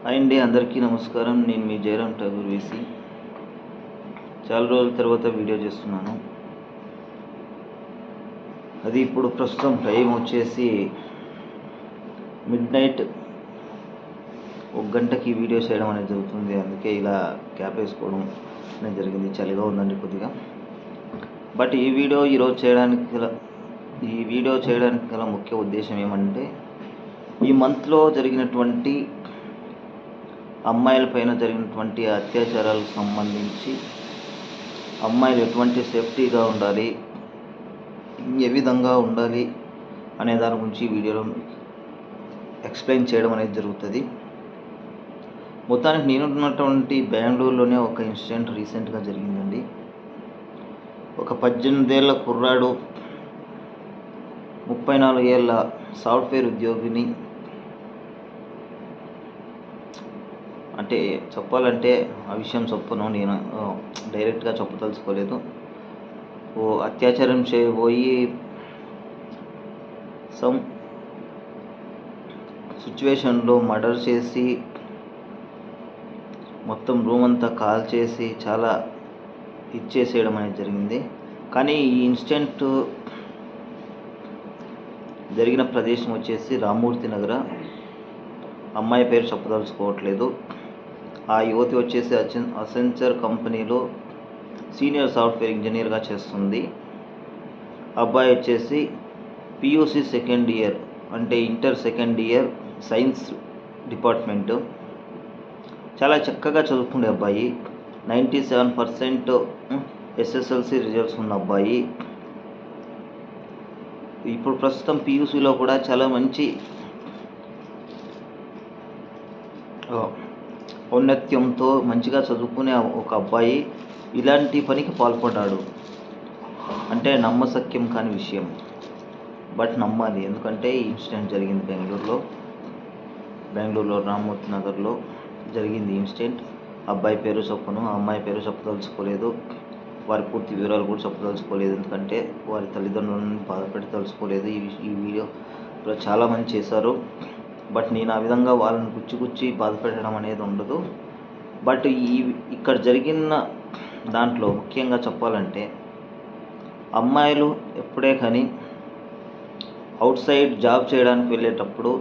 Hi అండి, అందరికీ నమస్కారం. నేను మీ జయరామ్ ఠాగూర్ వేసి చాలా రోజుల తర్వాత వీడియో చేస్తున్నాను. అది ఇప్పుడు ప్రస్తుతం టైం వచ్చేసి మిడ్నైట్ 1 గంటకి వీడియో చేయడం అనేది జరుగుతుంది. అందుకే ఇలా క్యాప్ వేసుకోవడం అనేది జరిగింది. చలిగా ఉందండి కొద్దిగా. బట్ ఈ వీడియో చేయడానికి గల ముఖ్య ఉద్దేశం ఏమంటే, ఈ మంత్లో జరిగినటువంటి అమ్మాయిలపైన జరిగినటువంటి అత్యాచారాలకు సంబంధించి అమ్మాయిలు ఎటువంటి సేఫ్టీగా ఉండాలి, ఏ విధంగా ఉండాలి అనే దాని గురించి ఈ వీడియోలో ఎక్స్ప్లెయిన్ చేయడం అనేది జరుగుతుంది. మొత్తానికి నేనున్నటువంటి బెంగళూరులోనే ఒక ఇన్సిడెంట్ రీసెంట్గా జరిగిందండి. ఒక 18 ఏళ్ల కుర్రాడు 34 ఏళ్ల సాఫ్ట్వేర్ ఉద్యోగిని, అంటే చెప్పాలంటే ఆ విషయం చెప్పను, నేను డైరెక్ట్గా చెప్పదలుచుకోలేదు. అత్యాచారం చేయబోయి సమ్ సిచ్యువేషన్లో మర్డర్ చేసి మొత్తం రూమ్ అంతా కాల్ చేసి చాలా ఇచ్చేసేయడం అనేది జరిగింది. కానీ ఈ ఇన్సిడెంట్ జరిగిన ప్రదేశం వచ్చేసి రామ్మూర్తి నగర. అమ్మాయి పేరు చెప్పదలుచుకోవట్లేదు. ఆ యువతి వచ్చేసి అసెంచర్ కంపెనీలో సీనియర్ సాఫ్ట్వేర్ ఇంజనీర్గా చేస్తుంది. అబ్బాయి వచ్చేసి పియూసీ సెకండ్ ఇయర్, అంటే inter second year science department. చాలా చక్కగా చదువుకునే అబ్బాయి, 97% ఎస్ఎస్ఎల్సి రిజల్ట్స్ ఉన్న అబ్బాయి. ఇప్పుడు ప్రస్తుతం పియూసీలో కూడా చాలా మంచి ఔన్నత్యంతో మంచిగా చదువుకునే ఒక అబ్బాయి ఇలాంటి పనికి పాల్పడ్డాడు అంటే నమ్మశక్యం కాని విషయం. బట్ నమ్మాలి, ఎందుకంటే ఈ ఇన్సిడెంట్ జరిగింది బెంగళూరులో రామ్మూర్తి నగర్లో జరిగింది ఇన్సిడెంట్. అబ్బాయి పేరు చెప్పను, ఆ అమ్మాయి పేరు చెప్పదలుచుకోలేదు, వారి పూర్తి వివరాలు కూడా చెప్పదలుచుకోలేదు, ఎందుకంటే వారి తల్లిదండ్రులను బాధపెట్టదలుచుకోలేదు. ఈ వీడియోలో చాలామంది చేశారు. బట్ నేను ఆ విధంగా వాళ్ళని గుచ్చి బాధపెట్టడం అనేది ఉండదు. బట్ ఇక్కడ జరిగిన దాంట్లో ముఖ్యంగా చెప్పాలంటే, అమ్మాయిలు ఎప్పుడే కానీ అవుట్ సైడ్ జాబ్ చేయడానికి వెళ్ళేటప్పుడు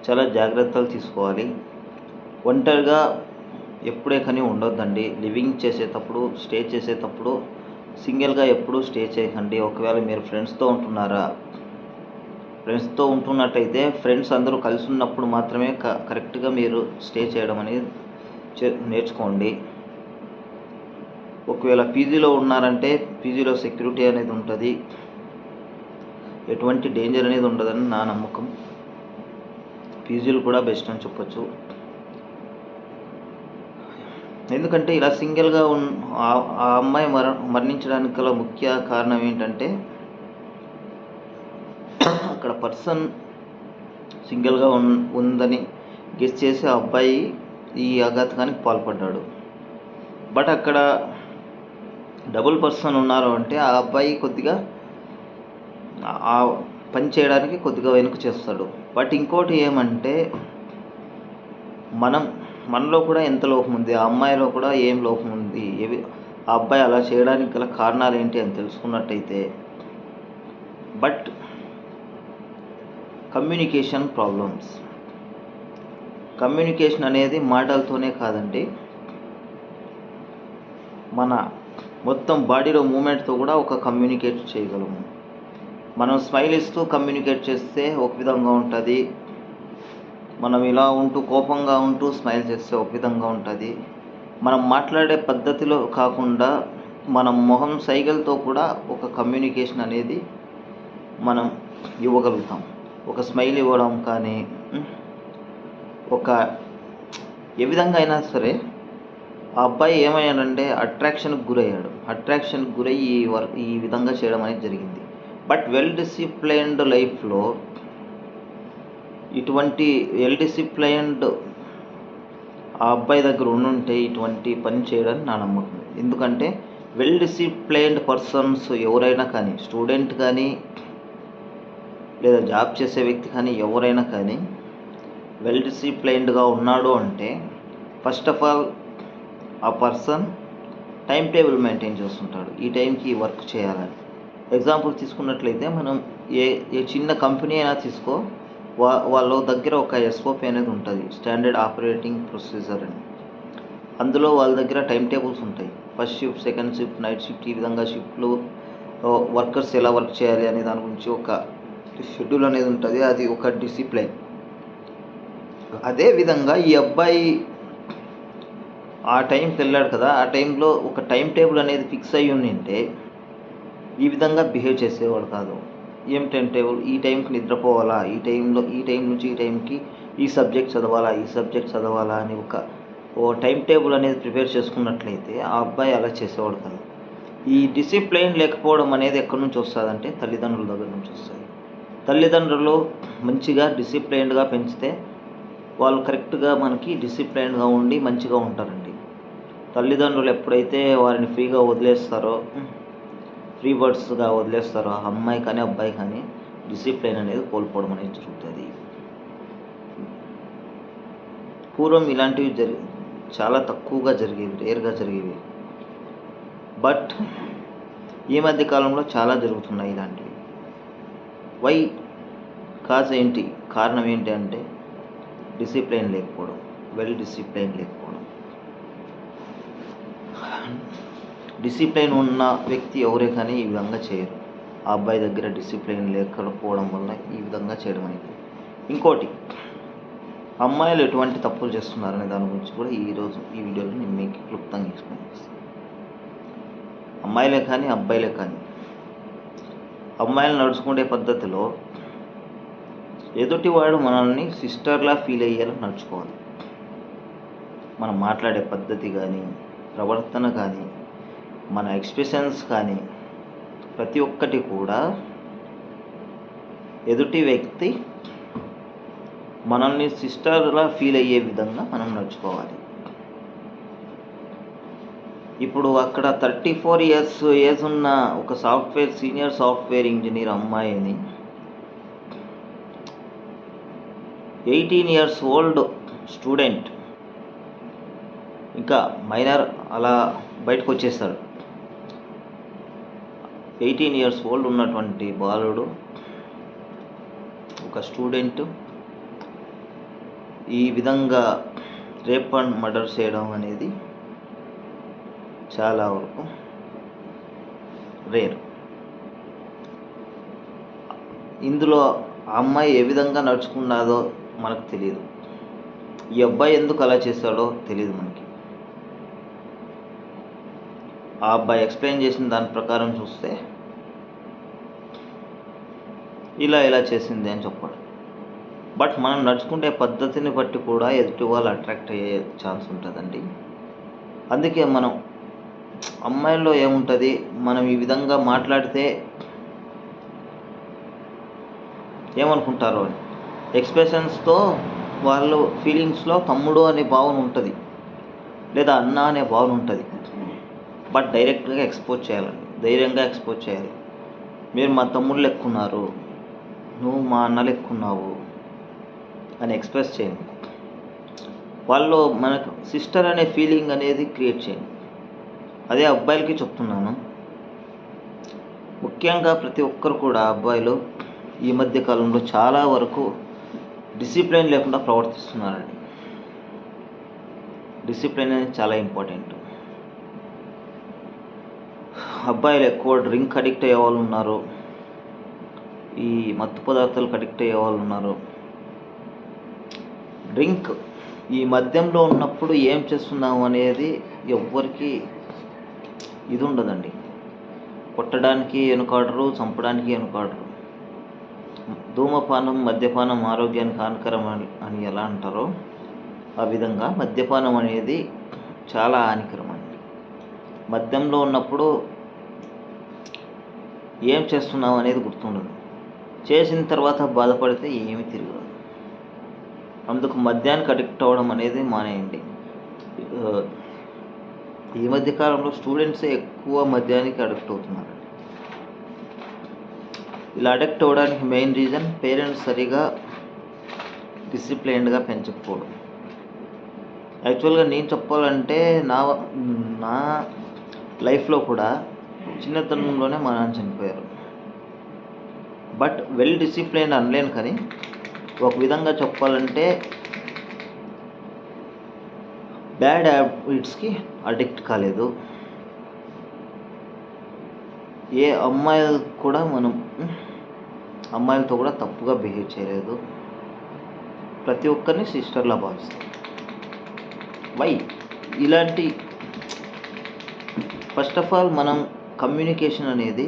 చాలా జాగ్రత్తలు తీసుకోవాలి. ఒంటరిగా ఎప్పుడే కానీ ఉండొద్దండి. లివింగ్ చేసేటప్పుడు, స్టే చేసేటప్పుడు సింగిల్గా ఎప్పుడూ స్టే చేయకండి. ఒకవేళ మీరు ఫ్రెండ్స్తో ఉంటున్నట్టయితే ఫ్రెండ్స్ అందరూ కలిసి ఉన్నప్పుడు మాత్రమే కరెక్ట్గా మీరు స్టే చేయడం అనేది నేర్చుకోండి. ఒకవేళ పీజీలో ఉన్నారంటే పీజీలో సెక్యూరిటీ అనేది ఉంటుంది, ఎటువంటి డేంజర్ అనేది ఉండదని నా నమ్మకం. పీజీలు కూడా బెస్ట్ అని చెప్పొచ్చు. ఎందుకంటే ఇలా సింగిల్గా ఆ అమ్మాయి మరణించడానికి గల ముఖ్య కారణం ఏంటంటే, అక్కడ పర్సన్ సింగిల్గా ఉందని గెస్ చేసి ఆ అబ్బాయి ఈ ఆఘాతకానికి పాల్పడ్డాడు. బట్ అక్కడ డబుల్ పర్సన్ ఉన్నారు అంటే ఆ అబ్బాయి కొద్దిగా ఆ పని చేయడానికి కొద్దిగా వెనుక చేస్తాడు. బట్ ఇంకోటి ఏమంటే, మనలో కూడా ఎంత లోపం ఉంది, ఆ అమ్మాయిలో కూడా ఏం లోపం ఉంది, ఆ అబ్బాయి అలా చేయడానికి గల కారణాలు ఏంటి అని తెలుసుకున్నట్టయితే. బట్ కమ్యూనికేషన్ ప్రాబ్లమ్స్, కమ్యూనికేషన్ అనేది మాటలతోనే కాదండి, మన మొత్తం బాడీలో మూమెంట్తో కూడా ఒక కమ్యూనికేట్ చేయగలము. మనం స్మైల్ ఇస్తూ కమ్యూనికేట్ చేస్తే ఒక విధంగా ఉంటుంది, మనం ఇలా ఉంటూ కోపంగా ఉంటూ స్మైల్ చేస్తే ఒక విధంగా ఉంటుంది. మనం మాట్లాడే పద్ధతిలో కాకుండా మనం మొహం సైగలతో కూడా ఒక కమ్యూనికేషన్ అనేది మనం ఇవ్వగలుగుతాం. ఒక స్మైల్ ఇవ్వడం కానీ, ఏ విధంగా అయినా సరే. ఆ అబ్బాయి ఏమయ్యాడంటే అట్రాక్షన్కి గురయ్యి ఈ విధంగా చేయడం అనేది జరిగింది. బట్ వెల్ డిసిప్లైన్డ్ లైఫ్లో ఇటువంటి ఆ అబ్బాయి దగ్గర ఉండుంటే ఇటువంటి పని చేయడానికి నా నమ్మకం. ఎందుకంటే వెల్ డిసిప్లైన్డ్ పర్సన్స్ ఎవరైనా కానీ, స్టూడెంట్ కానీ లేదా జాబ్ చేసే వ్యక్తి కానీ ఎవరైనా కానీ వెల్ డిసిప్లైన్డ్గా ఉన్నాడు అంటే ఫస్ట్ ఆఫ్ ఆల్ ఆ పర్సన్ టైం టేబుల్ మెయింటైన్ చేస్తుంటాడు, ఈ టైంకి ఈ వర్క్ చేయాలని. ఎగ్జాంపుల్ తీసుకున్నట్లయితే మనం ఏ ఏ చిన్న కంపెనీ అయినా తీసుకో, వాళ్ళ దగ్గర ఒక ఎస్ఓపి అనేది ఉంటుంది, స్టాండర్డ్ ఆపరేటింగ్ ప్రొసీజర్ అని. అందులో వాళ్ళ దగ్గర టైం టేబుల్స్ ఉంటాయి. First shift, second shift, night shift, ఈ విధంగా షిఫ్ట్లు, వర్కర్స్ ఎలా వర్క్ చేయాలి అనే దాని గురించి ఒక షెడ్యూల్ అనేది ఉంటుంది. అది ఒక డిసిప్లైన్. అదేవిధంగా ఈ అబ్బాయి ఆ టైంకి వెళ్ళాడు కదా, ఆ టైంలో ఒక టైం టేబుల్ అనేది ఫిక్స్ అయ్యి ఉండింటే ఈ విధంగా బిహేవ్ చేసేవాడు కాదు. ఏం టైం టేబుల్, ఈ టైంకి నిద్రపోవాలా, ఈ టైం నుంచి ఈ టైంకి ఈ సబ్జెక్ట్ చదవాలా అని ఓ టైం టేబుల్ అనేది ప్రిపేర్ చేసుకున్నట్లయితే ఆ అబ్బాయి అలా చేసేవాడు కాదు. ఈ డిసిప్లైన్ లేకపోవడం అనేది ఎక్కడి నుంచి వస్తుందంటే తల్లిదండ్రుల దగ్గర నుంచి వస్తుంది. తల్లిదండ్రులు మంచిగా డిసిప్లైన్డ్గా పెంచితే వాళ్ళు కరెక్ట్గా మనకి డిసిప్లైన్డ్గా ఉండి మంచిగా ఉంటారండి. తల్లిదండ్రులు ఎప్పుడైతే వారిని ఫ్రీ బర్డ్స్గా వదిలేస్తారో అమ్మాయి కానీ అబ్బాయి కానీ డిసిప్లైన్ అనేది కోల్పోవడం అనేది జరుగుతుంది. పూర్వం ఇలాంటివి చాలా తక్కువగా జరిగేవి, రేర్గా జరిగేవి. బట్ ఈ మధ్య కాలంలో చాలా జరుగుతున్నాయి ఇలాంటివి. కారణం ఏంటి అంటే డిసిప్లైన్ లేకపోవడం, వెల్ డిసిప్లైన్ లేకపోవడం. డిసిప్లైన్ ఉన్న వ్యక్తి ఎవరే కానీ ఈ విధంగా చేయరు. ఆ అబ్బాయి దగ్గర డిసిప్లైన్ లేకపోవడం వల్ల ఈ విధంగా చేయడం అనేది. ఇంకోటి, అమ్మాయిలు ఎటువంటి తప్పులు చేస్తున్నారనే దాని గురించి కూడా ఈరోజు ఈ వీడియోలో నేను మీకు క్లుప్తంగా ఎక్స్ప్లెయిన్ చేస్తాను. అమ్మాయిలే కానీ అబ్బాయిలే కానీ అమ్మాయిలు నడుచుకునే పద్ధతిలో ఎదుటివాడు మనల్ని సిస్టర్లా ఫీల్ అయ్యేలా నడుచుకోవాలి. మనం మాట్లాడే పద్ధతి కానీ, ప్రవర్తన కానీ, మన ఎక్స్ప్రెషన్స్ కానీ ప్రతి ఒక్కటి కూడా ఎదుటి వ్యక్తి మనల్ని సిస్టర్లా ఫీల్ అయ్యే విధంగా మనం నడుచుకోవాలి. ఇప్పుడు అక్కడ 34 years ఏజ్ ఉన్న ఒక సీనియర్ సాఫ్ట్వేర్ ఇంజనీర్ అమ్మాయిని 18 years old స్టూడెంట్, ఇంకా మైనర్ అలా బయటకు వచ్చేస్తాడు. 18 years old ఉన్నటువంటి బాలుడు, ఒక స్టూడెంట్ ఈ విధంగా రేప్ అండ్ మర్డర్ చేయడం అనేది చాలా వరకు రేర్. ఇందులో ఆ అమ్మాయి ఏ విధంగా నడుచుకున్నదో మనకు తెలియదు. ఈ అబ్బాయి ఎందుకు అలా చేశాడో తెలియదు మనకి. ఆ అబ్బాయి ఎక్స్ప్లెయిన్ చేసిన దాని ప్రకారం చూస్తే ఇలా చేసింది అని చెప్పాడు. బట్ మనం నడుచుకునే పద్ధతిని బట్టి కూడా ఎదుటి వాళ్ళు అట్రాక్ట్ అయ్యే ఛాన్స్ ఉంటుందండి. అందుకే మనం అమ్మాయిల్లో ఏముంటుంది, మనం ఈ విధంగా మాట్లాడితే ఏమనుకుంటారో అని ఎక్స్ప్రెషన్స్తో వాళ్ళు ఫీలింగ్స్లో తమ్ముడు అనే భావన ఉంటుంది, లేదా అన్న అనే భావన ఉంటుంది. బట్ డైరెక్ట్గా ఎక్స్పోజ్ చేయాలండి, ధైర్యంగా ఎక్స్పోజ్ చేయాలి. మీరు మా తమ్ముళ్ళు ఎక్కున్నారు, నువ్వు మా అన్నలు ఎక్కున్నావు అని ఎక్స్ప్రెస్ చేయండి. వాళ్ళు మనకు సిస్టర్ అనే ఫీలింగ్ అనేది క్రియేట్ చేయండి. అదే అబ్బాయిలకి చెప్తున్నాను. ముఖ్యంగా ప్రతి ఒక్కరు కూడా అబ్బాయిలు ఈ మధ్య కాలంలో చాలా వరకు డిసిప్లైన్ లేకుండా ప్రవర్తిస్తున్నారండి. డిసిప్లైన్ అనేది చాలా ఇంపార్టెంట్. అబ్బాయిలు ఎక్కువ డ్రింక్ అడిక్ట్ అయ్యే వాళ్ళు ఉన్నారు, ఈ మత్తు పదార్థాలకు అడిక్ట్ అయ్యే వాళ్ళు ఉన్నారు. డ్రింక్, ఈ మద్యంలో ఉన్నప్పుడు ఏం చేస్తున్నాము అనేది ఎవ్వరికి ఇది ఉండదండి. కొట్టడానికి వెనుకాడరు, చంపడానికి వెనుకాడరు. ధూమపానం, మద్యపానం ఆరోగ్యానికి హానికరం అని ఎలా అంటారో ఆ విధంగా మద్యపానం అనేది చాలా హానికరం అండి. మద్యంలో ఉన్నప్పుడు ఏం చేస్తున్నాం అనేది గుర్తుండదు, చేసిన తర్వాత బాధపడితే ఏమీ తిరగదు. అందుకు మద్యానికి అడిక్ట్ అవ్వడం అనేది మానేయండి. ఈ మధ్యకాలంలో స్టూడెంట్సే ఎక్కువ మద్యానికి అడిక్ట్ అవుతున్నారు. ఇలా అడిక్ట్ అవ్వడానికి మెయిన్ రీజన్ పేరెంట్స్ సరిగా డిసిప్లైన్డ్గా పెంచకపోవడం. యాక్చువల్గా నేను చెప్పాలంటే నా లైఫ్లో కూడా చిన్నతనంలోనే మా నాన్న చనిపోయారు. బట్ వెల్ డిసిప్లైన్డ్ అనలేను, కానీ ఒక విధంగా చెప్పాలంటే బ్యాడ్ హ్యాబిట్స్కి అడిక్ట్ కాలేదు. ఏ అమ్మాయిలతో కూడా తప్పుగా బిహేవ్ చేయలేదు. ప్రతి ఒక్కరిని సిస్టర్లా భావిస్తాం. వై ఇలాంటి ఫస్ట్ ఆఫ్ ఆల్ మనం కమ్యూనికేషన్ అనేది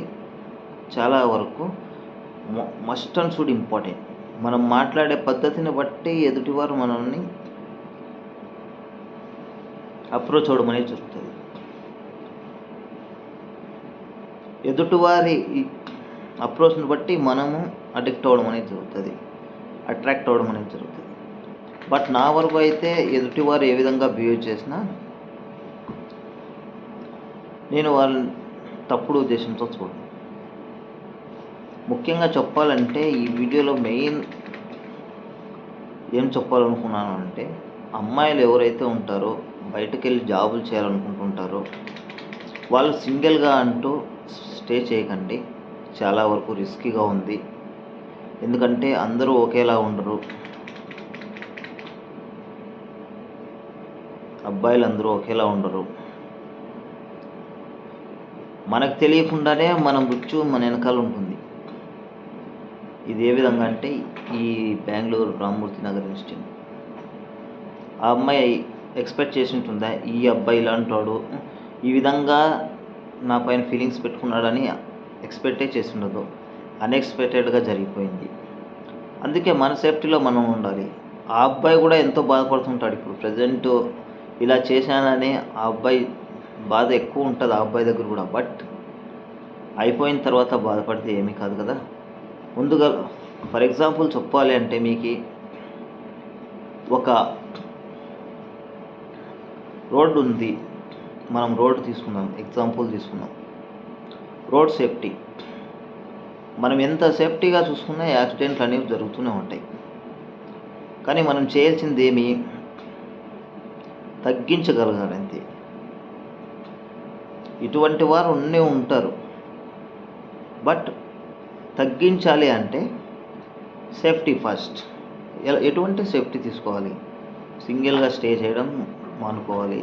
చాలా వరకు మస్ట్ అండ్ షుడ్ ఇంపార్టెంట్. మనం మాట్లాడే పద్ధతిని బట్టి ఎదుటివారు మనల్ని అప్రోచ్ అవ్వడం అనేది జరుగుతుంది. ఎదుటివారి అప్రోచ్ని బట్టి మనము అడిక్ట్ అవ్వడం అనేది జరుగుతుంది, అట్రాక్ట్ అవ్వడం అనేది జరుగుతుంది. బట్ నా వరకు అయితే ఎదుటివారు ఏ విధంగా బిహేవ్ చేసినా నేను వాళ్ళని తప్పుడు ఉద్దేశంతో చూడను. ముఖ్యంగా చెప్పాలంటే ఈ వీడియోలో మెయిన్ ఏం చెప్పాలనుకున్నాను అంటే, అమ్మాయిలు ఎవరైతే ఉంటారో బయటకు వెళ్ళి జాబులు చేయాలనుకుంటుంటారో వాళ్ళు సింగిల్గా అంటూ స్టే చేయకండి. చాలా వరకు రిస్కీగా ఉంది. ఎందుకంటే అందరూ ఒకేలా ఉండరు. అబ్బాయిలు అందరూ ఒకేలా ఉండరు. మనకు తెలియకుండానే మన మృత్యు మన వెనకాల ఉంటుంది. ఇది ఏ విధంగా అంటే, ఈ బెంగళూరు రామ్మూర్తి నగర్ ఇన్సిడెంట్. ఆ అమ్మాయి ఎక్స్పెక్ట్ చేసి ఉంటుందా, ఈ అబ్బాయి ఇలాంటి వాడు ఈ విధంగా నా పైన ఫీలింగ్స్ పెట్టుకున్నాడని ఎక్స్పెక్టే చేసి ఉండదు. అన్ఎక్స్పెక్టెడ్గా జరిగిపోయింది. అందుకే మన సేఫ్టీలో మనం ఉండాలి. ఆ అబ్బాయి కూడా ఎంతో బాధపడుతుంటాడు. ఇప్పుడు ప్రజెంట్ ఇలా చేశానని ఆ అబ్బాయి బాధ ఎక్కువ ఉంటుంది ఆ అబ్బాయి దగ్గర కూడా. బట్ అయిపోయిన తర్వాత బాధపడితే ఏమీ కాదు కదా. ముందుగా ఫర్ ఎగ్జాంపుల్ చెప్పాలి అంటే, మీకు ఒక రోడ్డు ఉంది. మనం రోడ్డు తీసుకుందాం, ఎగ్జాంపుల్ తీసుకుందాం. రోడ్ సేఫ్టీ మనం ఎంత సేఫ్టీగా చూసుకున్నా యాక్సిడెంట్లు అనేవి జరుగుతూనే ఉంటాయి. కానీ మనం చేయాల్సింది ఏమి, తగ్గించగలగాలి అంతే. ఇటువంటి వారు ఉంటారు. బట్ తగ్గించాలి అంటే సేఫ్టీ ఫస్ట్. ఎటువంటి సేఫ్టీ తీసుకోవాలి? సింగిల్గా స్టే చేయడం మానుకోవాలి.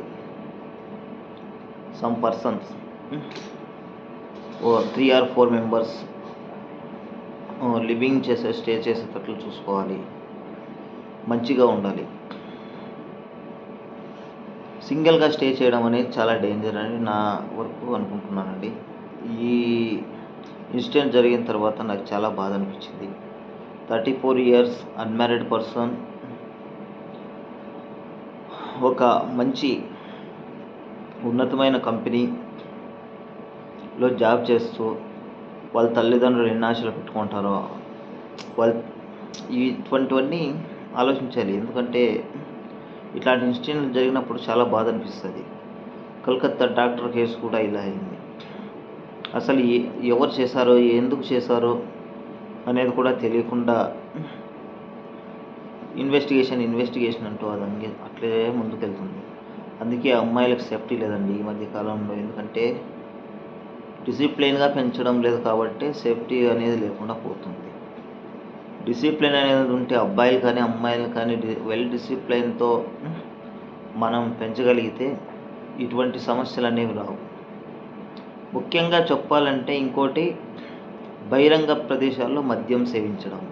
Some persons 3 or 4 members living stay చేసేటట్లు చూసుకోవాలి. మంచిగా ఉండాలి. సింగిల్గా స్టే చేయడం అనేది చాలా డేంజర్ అని నా వరకు అనుకుంటున్నానండి. ఈ ఇన్సిడెంట్ జరిగిన తర్వాత నాకు చాలా బాధ అనిపించింది. 34 years అన్మ్యారీడ్ పర్సన్ ఒక మంచి ఉన్నతమైన కంపెనీలో జాబ్ చేస్తూ వాళ్ళ తల్లిదండ్రులు ఎన్ని ఆశలు పెట్టుకుంటారో ఇటువంటివన్నీ ఆలోచించాలి. ఎందుకంటే ఇట్లాంటి ఇన్సిడెంట్లు జరిగినప్పుడు చాలా బాధ అనిపిస్తుంది. కలకత్తా డాక్టర్ కేసు కూడా ఇలా అయింది. అసలు ఎవరు చేశారో, ఎందుకు చేశారో అనేది కూడా తెలియకుండా ఇన్వెస్టిగేషన్ అంటూ అది అట్లే ముందుకెళ్తుంది. అందుకే అమ్మాయిలకు సేఫ్టీ లేదండి ఈ మధ్య కాలంలో. ఎందుకంటే డిసిప్లైన్గా పెంచడం లేదు కాబట్టి సేఫ్టీ అనేది లేకుండా పోతుంది. డిసిప్లిన్ అనేది ఉంటే అబ్బాయిలు కానీ అమ్మాయిలు కానీ వెల్ డిసిప్లైన్తో మనం పెంచగలిగితే ఇటువంటి సమస్యలు అనేవి రావు. ముఖ్యంగా చెప్పాలంటే ఇంకోటి, బహిరంగ ప్రదేశాల్లో మద్యం సేవించడం.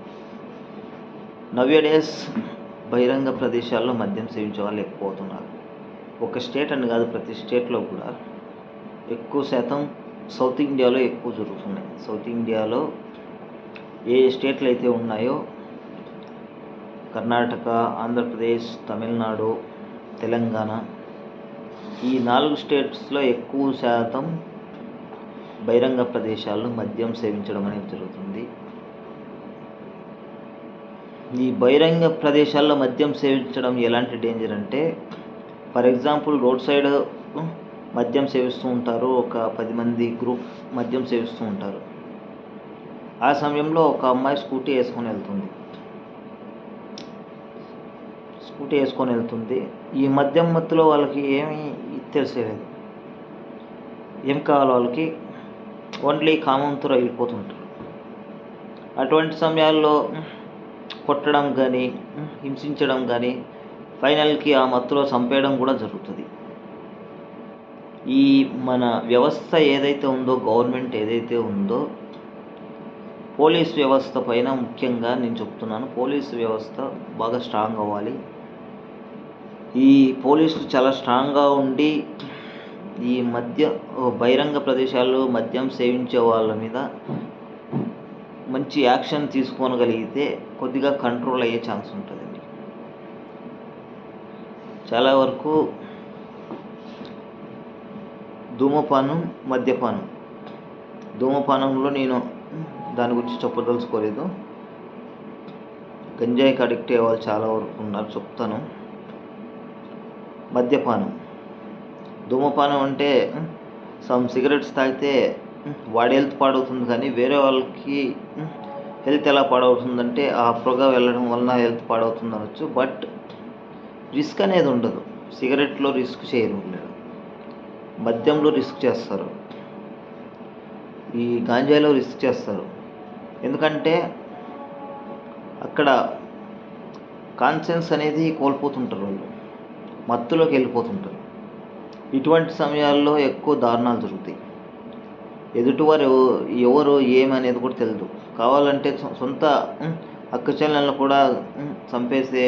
నవ్యడేస్ బహిరంగ ప్రదేశాల్లో మద్యం సేవించే వాళ్ళు ఎక్కువ అవుతున్నారు. ఒక స్టేట్ అని కాదు, ప్రతి స్టేట్లో కూడా ఎక్కువ శాతం సౌత్ ఇండియాలో ఎక్కువ జరుగుతున్నాయి. సౌత్ ఇండియాలో ఏ స్టేట్లు అయితే ఉన్నాయో, కర్ణాటక, ఆంధ్రప్రదేశ్, తమిళనాడు, తెలంగాణ, ఈ 4 స్టేట్స్లో ఎక్కువ శాతం బహిరంగ ప్రదేశాల్లో మద్యం సేవించడం అనేది జరుగుతుంది. ఈ బహిరంగ ప్రదేశాల్లో మద్యం సేవించడం ఎలాంటి డేంజర్ అంటే, ఫర్ ఎగ్జాంపుల్ రోడ్ సైడ్ మద్యం సేవిస్తూ ఉంటారు. ఒక 10 మంది గ్రూప్ మద్యం సేవిస్తూ ఉంటారు. ఆ సమయంలో ఒక అమ్మాయి స్కూటీ వేసుకొని వెళ్తుంది. స్కూటీ వేసుకొని వెళ్తుంది. ఈ మద్యం మత్తులో వాళ్ళకి ఏమీ తెలిసేలేదు. ఏం కావాలో వాళ్ళకి ఓన్లీ కామంతో రగిలిపోతుంటారు. అటువంటి సమయాల్లో కొట్టడం కానీ, హింసించడం కానీ, ఫైనల్కి ఆ మత్తులో చంపేయడం కూడా జరుగుతుంది. ఈ మన వ్యవస్థ ఏదైతే ఉందో, గవర్నమెంట్ ఏదైతే ఉందో, పోలీస్ వ్యవస్థ పైన ముఖ్యంగా నేను చెప్తున్నాను. పోలీసు వ్యవస్థ బాగా స్ట్రాంగ్ అవ్వాలి. ఈ పోలీసులు చాలా స్ట్రాంగ్గా ఉండి ఈ బహిరంగ ప్రదేశాల్లో మద్యం సేవించే వాళ్ళ మీద మంచి యాక్షన్ తీసుకోగలిగితే కొద్దిగా కంట్రోల్ అయ్యే ఛాన్స్ ఉంటుందండి. చాలా వరకు ధూమపానం, మద్యపానం, ధూమపానంలో నేను దాని గురించి చెప్పదలుచుకోలేదు. గంజాయికి అడిక్ట్ అయ్యే వాళ్ళు చాలా వరకు ఉన్నారు, చెప్తాను. మద్యపానం, ధూమపానం అంటే సిగరెట్స్ తాగితే వాడి హెల్త్ పాడవుతుంది, కానీ వేరే వాళ్ళకి హెల్త్ ఎలా పాడవుతుందంటే ఆ పొగ వెళ్ళడం వలన హెల్త్ పాడవుతుంది అనొచ్చు. బట్ రిస్క్ అనేది ఉండదు. సిగరెట్లో రిస్క్ చేయరు, మద్యంలో రిస్క్ చేస్తారు, ఈ గాంజాలో రిస్క్ చేస్తారు. ఎందుకంటే అక్కడ కాన్షియన్స్ అనేది కోల్పోతుంటారు, వాళ్ళు మత్తులోకి వెళ్ళిపోతుంటారు. ఇటువంటి సమయాల్లో ఎక్కువ దారుణాలు జరుగుతాయి. ఎదుటివారు ఎవరు ఏమనేది కూడా తెలియదు. కావాలంటే సొంత అక్కచెల్లెలను కూడా చంపేసే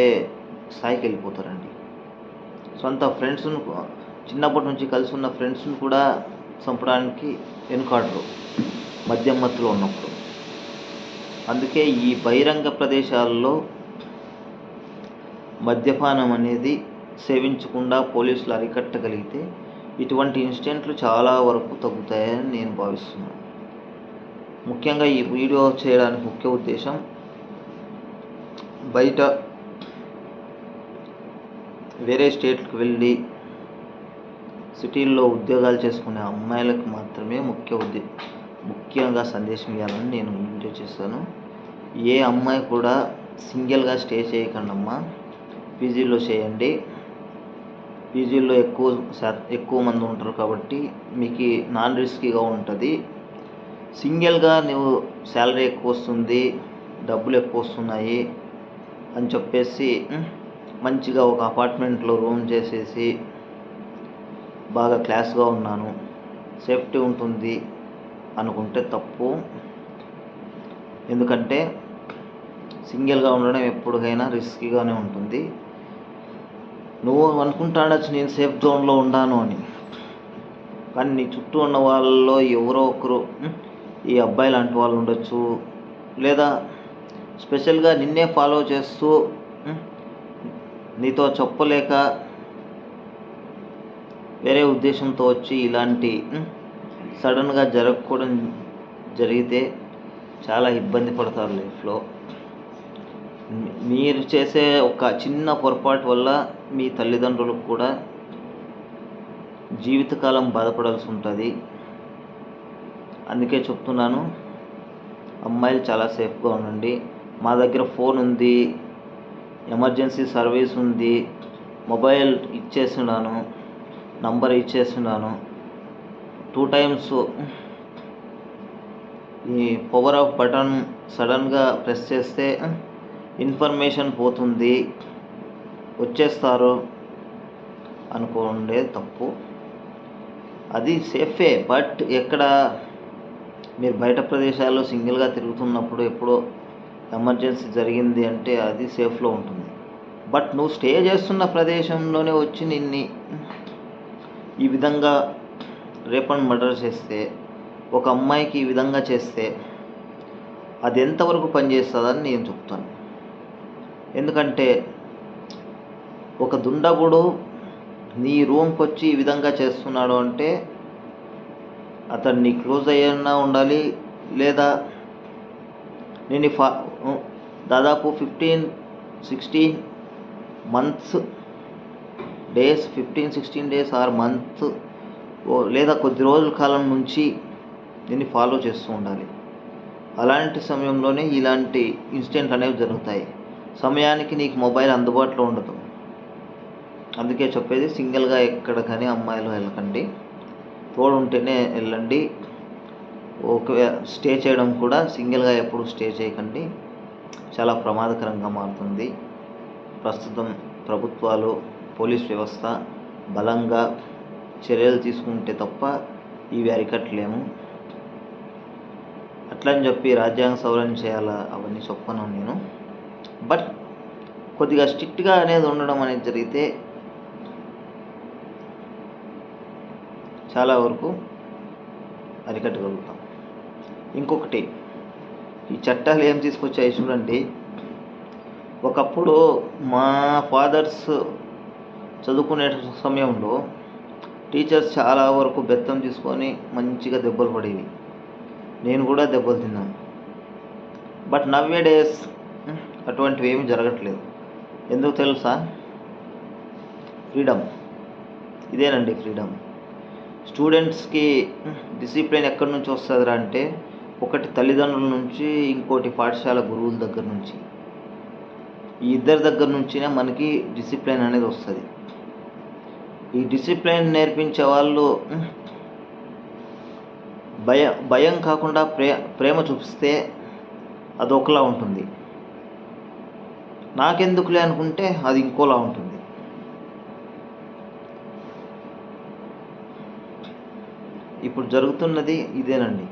స్థాయికి వెళ్ళిపోతారండి. సొంత ఫ్రెండ్స్ను, చిన్నప్పటి నుంచి కలిసి ఉన్న ఫ్రెండ్స్ని కూడా చంపడానికి వెనుకాడరు మద్యం మత్తులో ఉన్నప్పుడు. అందుకే ఈ బహిరంగ ప్రదేశాల్లో మద్యపానం అనేది సేవించకుండా పోలీసులు అరికట్టగలిగితే ఇటువంటి ఇన్సిడెంట్లు చాలా వరకు తగ్గుతాయని నేను భావిస్తున్నాను. ముఖ్యంగా ఈ వీడియో చేయడానికి ముఖ్య ఉద్దేశం, బయట వేరే స్టేట్లకు వెళ్ళి సిటీల్లో ఉద్యోగాలు చేసుకునే అమ్మాయిలకు మాత్రమే ముఖ్యంగా సందేశం ఇవ్వాలని నేను వీడియో చేస్తాను. ఏ అమ్మాయి కూడా సింగిల్గా స్టే చేయకండి అమ్మా, పీజీల్లో చేయండి. పీజీల్లో ఎక్కువ మంది ఉంటారు కాబట్టి మీకు నాన్ రిస్కీగా ఉంటుంది. సింగిల్గా నువ్వు శాలరీ ఎక్కువ వస్తుంది, డబ్బులు ఎక్కువ వస్తున్నాయి అని చెప్పేసి మంచిగా ఒక అపార్ట్మెంట్లో రూమ్ చేసేసి బాగా క్లాస్గా ఉన్నాను, సేఫ్టీ ఉంటుంది అనుకుంటే తప్పు. ఎందుకంటే సింగిల్గా ఉండడం ఎప్పటికైనా రిస్కీగానే ఉంటుంది. నువ్వు అనుకుంటాడచ్చు నేను సేఫ్ జోన్లో ఉన్నాను అని, కానీ నీ చుట్టూ ఉన్న వాళ్ళలో ఎవరో ఒకరు ఈ అబ్బాయి లాంటి వాళ్ళు ఉండొచ్చు, లేదా స్పెషల్గా నిన్నే ఫాలో చేస్తూ నీతో చెప్పలేక వేరే ఉద్దేశంతో వచ్చి ఇలాంటి సడన్గా జరిగితే చాలా ఇబ్బంది పడతారు లైఫ్లో. మీరు చేసే ఒక చిన్న పొరపాటు వల్ల మీ తల్లిదండ్రులకు కూడా జీవితకాలం బాధపడాల్సి ఉంటుంది. అందుకే చెప్తున్నాను, అమ్మాయిలు చాలా సేఫ్గా ఉండండి. మా దగ్గర ఫోన్ ఉంది, ఎమర్జెన్సీ సర్వీస్ ఉంది, మొబైల్ ఇచ్చేస్తున్నాను, నంబర్ ఇచ్చేస్తున్నాను. 2 times ఈ పవర్ ఆఫ్ బటన్ సడన్గా ప్రెస్ చేస్తే ఇన్ఫర్మేషన్ పోతుంది, వచ్చేస్తారు అనుకోండి, తప్పు. అది సేఫే, బట్ ఎక్కడ మీరు బయట ప్రదేశాల్లో సింగిల్గా తిరుగుతున్నప్పుడు ఎప్పుడో ఎమర్జెన్సీ జరిగింది అంటే అది సేఫ్లో ఉంటుంది. బట్ నువ్వు స్టే చేస్తున్న ప్రదేశంలోనే వచ్చి నిన్ను ఈ విధంగా రేప్ అండ్ మర్డర్ చేస్తే, ఒక అమ్మాయికి ఈ విధంగా చేస్తే అది ఎంతవరకు పనిచేస్తుందని నేను చెప్తాను. ఎందుకంటే ఒక దుండగుడు నీ రూమ్కి వచ్చి ఈ విధంగా చేస్తున్నాడు అంటే అతన్ని క్లోజ్ అయ్యన్నా ఉండాలి, లేదా నేను దాదాపు 15-16 డేస్ ఆర్ మంత్ లేదా కొద్ది రోజుల కాలం నుంచి దీన్ని ఫాలో చేస్తూ ఉండాలి. అలాంటి సమయంలోనే ఇలాంటి ఇన్సిడెంట్ అనేవి జరుగుతాయి. సమయానికి నీకు మొబైల్ అందుబాటులో ఉండదు, అందుకే చెప్పేది, సింగిల్గా ఎక్కడ కానీ అమ్మాయిలు వెళ్ళకండి, తోడు ఉంటేనే వెళ్ళండి. స్టే చేయడం కూడా సింగిల్గా ఎప్పుడు స్టే చేయకండి, చాలా ప్రమాదకరంగా మారుతుంది. ప్రస్తుతం ప్రభుత్వాలు, పోలీస్ వ్యవస్థ బలంగా చర్యలు తీసుకుంటే తప్ప ఇవి అరికట్టలేము. అట్లని చెప్పి రాజ్యాంగ సవరణ చేయాలా అవన్నీ చెప్పను నేను. బట్ కొద్దిగా స్ట్రిక్ట్గా అనేది ఉండడం అనేది జరిగితే చాలా వరకు అరికట్టగలుగుతాం. ఇంకొకటి, ఈ చట్టాలు ఏం తీసుకొచ్చాయి చూడండి. ఒకప్పుడు మా ఫాదర్స్ చదువుకునే సమయంలో టీచర్స్ చాలా వరకు బెత్తం తీసుకొని మంచిగా దెబ్బలు పడేవి. నేను కూడా దెబ్బలు తిన్నాను. బట్ నవ్వే డేస్ అటువంటివి ఏమీ జరగట్లేదు. ఎందుకు తెలుసా? ఫ్రీడమ్. ఇదేనండి ఫ్రీడమ్. స్టూడెంట్స్కి డిసిప్లిన్ ఎక్కడి నుంచి వస్తుందిరా అంటే, ఒకటి తల్లిదండ్రుల నుంచి, ఇంకోటి పాఠశాల గురువుల దగ్గర నుంచి. ఈ ఇద్దరి దగ్గర నుంచినే మనకి డిసిప్లిన్ అనేది వస్తుంది. ఈ డిసిప్లిన్ నేర్పించే వాళ్ళు భయం కాకుండా ప్రేమ చూపిస్తే అది ఒకలా ఉంటుంది. నాకెందుకులే అనుకుంటే అది ఇంకోలా ఉంటుంది. ఇప్పుడు జరుగుతున్నది ఇదేనండి.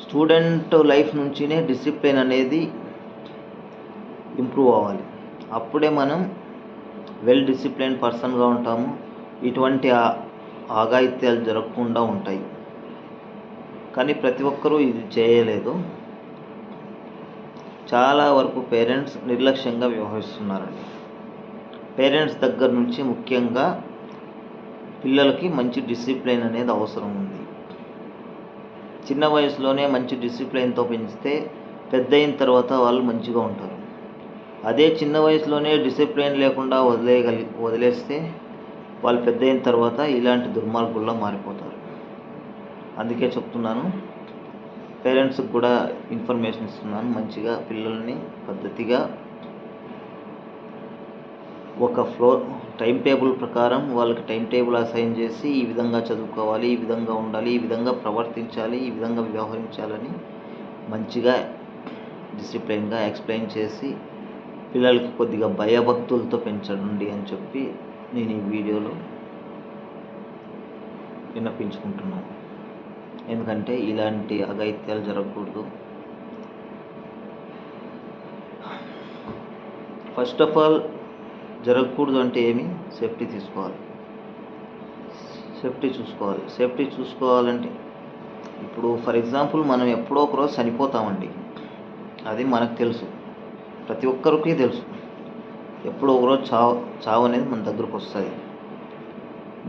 స్టూడెంట్ లైఫ్ నుంచినే డిసిప్లిన్ అనేది ఇంప్రూవ్ అవ్వాలి. అప్పుడే మనం వెల్ డిసిప్లిన్ పర్సన్గా ఉంటాము. ఇటువంటి ఆగాయిత్యాలు జరగకుండా ఉంటాయి. కానీ ప్రతి ఒక్కరూ ఇది చేయలేదు. చాలా వరకు పేరెంట్స్ నిర్లక్ష్యంగా వ్యవహరిస్తున్నారండి. పేరెంట్స్ దగ్గర నుంచి ముఖ్యంగా పిల్లలకి మంచి డిసిప్లిన్ అనేది అవసరం ఉంది. చిన్న వయసులోనే మంచి డిసిప్లిన్తో పెంచితే పెద్ద అయిన తర్వాత వాళ్ళు మంచిగా ఉంటారు. అదే చిన్న వయసులోనే డిసిప్లిన్ లేకుండా వదిలేస్తే వాళ్ళు పెద్ద అయిన తర్వాత ఇలాంటి దుర్మార్గుల్లో మారిపోతారు. అందుకే చెప్తున్నాను, పేరెంట్స్కి కూడా ఇన్ఫర్మేషన్ ఇస్తున్నాను. మంచిగా పిల్లల్ని పద్ధతిగా ఒక టైం టేబుల్ ప్రకారం వాళ్ళకి టైం టేబుల్ అసైన్ చేసి, ఈ విధంగా చదువుకోవాలి, ఈ విధంగా ఉండాలి, ఈ విధంగా ప్రవర్తించాలి, ఈ విధంగా వ్యవహరించాలని మంచిగా డిసిప్లిన్గా ఎక్స్ప్లెయిన్ చేసి పిల్లలకి కొద్దిగా భయభక్తులతో పెంచండి అని చెప్పి నేను ఈ వీడియోలో విన్నపించుకుంటున్నాను. ఎందుకంటే ఇలాంటి అఘాయిత్యాలు జరగకూడదు. ఫస్ట్ ఆఫ్ ఆల్ జరగకూడదు అంటే ఏమి? సేఫ్టీ చూసుకోవాలి. సేఫ్టీ చూసుకోవాలంటే ఇప్పుడు ఫర్ ఎగ్జాంపుల్ మనం ఎప్పుడో ఒకరోజు చనిపోతామండి. అది మనకు తెలుసు, ప్రతి ఒక్కరికి తెలుసు. ఎప్పుడో ఒకరోజు చావు అనేది మన దగ్గరకు వస్తుంది.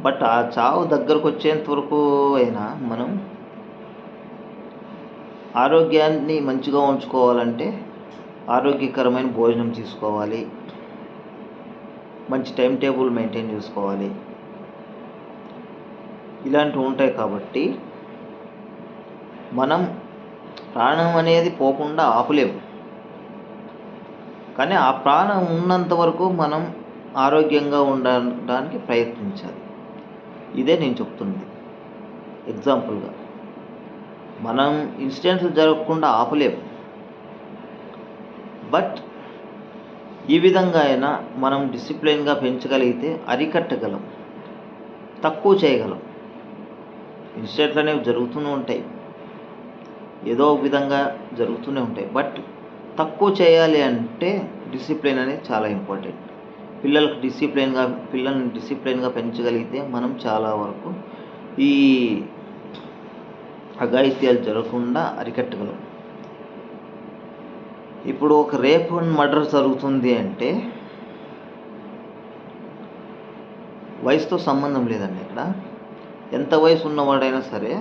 బట్ ఆ చావు దగ్గరకు వచ్చేంత వరకు అయినా మనం ఆరోగ్యాన్ని మంచిగా ఉంచుకోవాలంటే ఆరోగ్యకరమైన భోజనం తీసుకోవాలి, మంచి టైం టేబుల్ మెయింటైన్ చేసుకోవాలి. ఇలాంటివి ఉంటాయి. కాబట్టి మనం ప్రాణం అనేది పోకుండా ఆపలేము, కానీ ఆ ప్రాణం ఉన్నంత వరకు మనం ఆరోగ్యంగా ఉండడానికి ప్రయత్నించాలి. ఇదే నేను చెప్తున్నది. ఎగ్జాంపుల్గా మనం ఇన్సిడెంట్లు జరగకుండా ఆపలేము, బట్ ఈ విధంగా అయినా మనం డిసిప్లిన్గా పెంచగలిగితే అరికట్టగలం, తక్కువ చేయగలం. ఇన్సిడెంట్లు అనేవి జరుగుతూనే ఉంటాయి, ఏదో ఒక విధంగా జరుగుతూనే ఉంటాయి. బట్ తక్కువ చేయాలి అంటే డిసిప్లిన్ అనేది చాలా ఇంపార్టెంట్. పిల్లల్ని డిసిప్లిన్గా పెంచగలిగితే మనం చాలా వరకు ఈ అఘాయిత్యాలు జరగకుండా అరికట్టగలం. ఇప్పుడు ఒక రేప్ అండ్ మర్డర్ జరుగుతుంది అంటే వయసుతో సంబంధం లేదండి. ఇక్కడ ఎంత వయసు ఉన్నవాడైనా సరే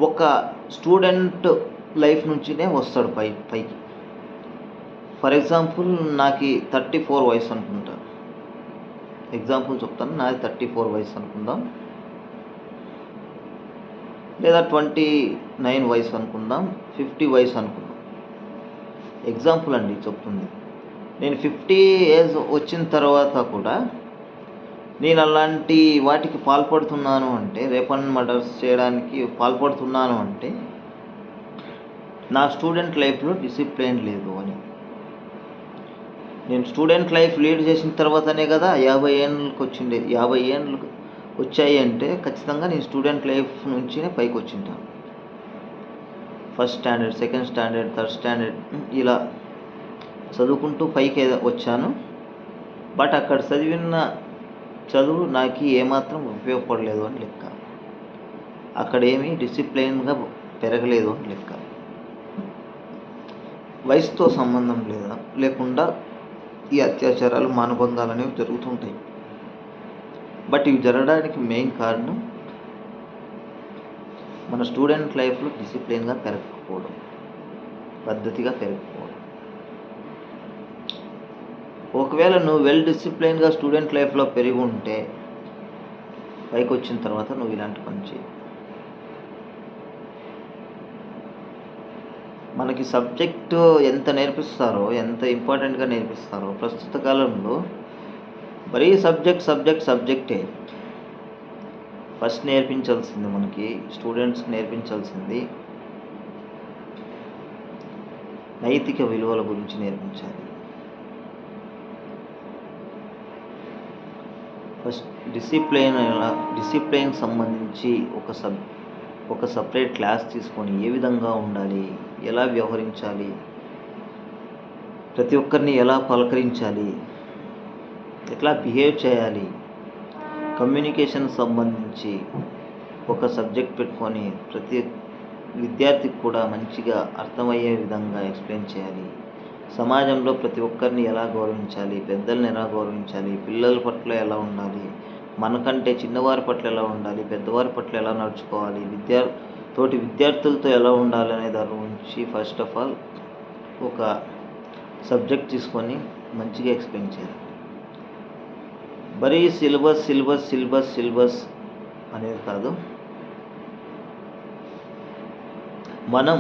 ఒక స్టూడెంట్ లైఫ్ నుంచినే వస్తాడు పైకి. ఫర్ ఎగ్జాంపుల్ నాకు 34 వయసు అనుకుంటా, ఎగ్జాంపుల్ చెప్తాను. నాది 34 వయసు అనుకుందాం, లేదా 29 వయసు అనుకుందాం, 50 వయసు అనుకుందాం. ఎగ్జాంపుల్ అండి చెప్తుంది. నేను 50 ఏజ్ వచ్చిన తర్వాత కూడా నేను అలాంటి వాటికి పాల్పడుతున్నాను అంటే, రేప్ అండ్ మర్డర్స్ చేయడానికి పాల్పడుతున్నాను అంటే నా స్టూడెంట్ లైఫ్లో డిసిప్లిన్ లేదు అని. నేను స్టూడెంట్ లైఫ్ లీడ్ చేసిన తర్వాతనే కదా 50 ఏళ్ళకి వచ్చిండే. 50 ఏళ్ళు వచ్చాయి అంటే ఖచ్చితంగా నేను స్టూడెంట్ లైఫ్ నుంచినే పైకి వచ్చింటాను. First standard, second standard, third standard ఇలా చదువుకుంటూ పైకి వచ్చాను. బట్ అక్కడ చదివిన చదువు నాకు ఏమాత్రం ఉపయోగపడలేదు అని లెక్క. అక్కడేమీ డిసిప్లైన్గా పెరగలేదు అని లెక్క. వయసుతో సంబంధం లేకుండా ఈ అత్యాచారాలు, మానభంగాలు అనేవి జరుగుతుంటాయి. బట్ ఇవి జరగడానికి మెయిన్ కారణం మన స్టూడెంట్ లైఫ్లో డిసిప్లిన్గా పెరగకపోవడం, పద్ధతిగా పెరగకపోవడం. ఒకవేళ నువ్వు వెల్ డిసిప్లైన్గా స్టూడెంట్ లైఫ్లో పెరిగి ఉంటే పైకి వచ్చిన తర్వాత నువ్వు ఇలాంటి పని చేయి. మనకి సబ్జెక్టు ఎంత నేర్పిస్తారో, ఎంత ఇంపార్టెంట్గా నేర్పిస్తారో ప్రస్తుత కాలంలో మరీ సబ్జెక్టే ఫస్ట్ నేర్పించాల్సింది. మనకి స్టూడెంట్స్కి నేర్పించాల్సింది నైతిక విలువల గురించి నేర్పించాలి. ఫస్ట్ డిసిప్లైన్ సంబంధించి ఒక సపరేట్ క్లాస్ తీసుకొని ఏ విధంగా ఉండాలి, ఎలా వ్యవహరించాలి, ప్రతి ఒక్కరిని ఎలా పలకరించాలి, ఎట్లా బిహేవ్ చేయాలి, కమ్యూనికేషన్ సంబంధించి ఒక సబ్జెక్ట్ పెట్టుకొని ప్రతి విద్యార్థికి కూడా మంచిగా అర్థమయ్యే విధంగా ఎక్స్ప్లెయిన్ చేయాలి. సమాజంలో ప్రతి ఒక్కరిని ఎలా గౌరవించాలి, పెద్దల్ని ఎలా గౌరవించాలి, పిల్లల పట్ల ఎలా ఉండాలి, మనకంటే చిన్నవారి పట్ల ఎలా ఉండాలి, పెద్దవారి పట్ల ఎలా నడుచుకోవాలి, తోటి విద్యార్థులతో ఎలా ఉండాలి అనే దాని గురించి ఫస్ట్ ఆఫ్ ఆల్ ఒక సబ్జెక్ట్ తీసుకొని మంచిగా ఎక్స్ప్లెయిన్ చేయాలి. మరీ సిలబస్ అనేది కాదు. మనం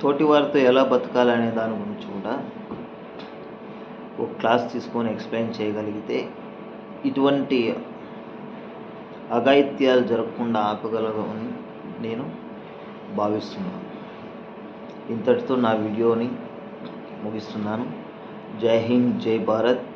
తోటి వారితో ఎలా బతకాలనే దాని గురించి కూడా ఒక క్లాస్ తీసుకొని ఎక్స్ప్లెయిన్ చేయగలిగితే ఇటువంటి అఘాయిత్యాలు జరగకుండా ఆపగలమని నేను భావిస్తున్నాను. ఇంతటితో నా వీడియోని ముగిస్తున్నాను. జై హింద్, జై భారత్.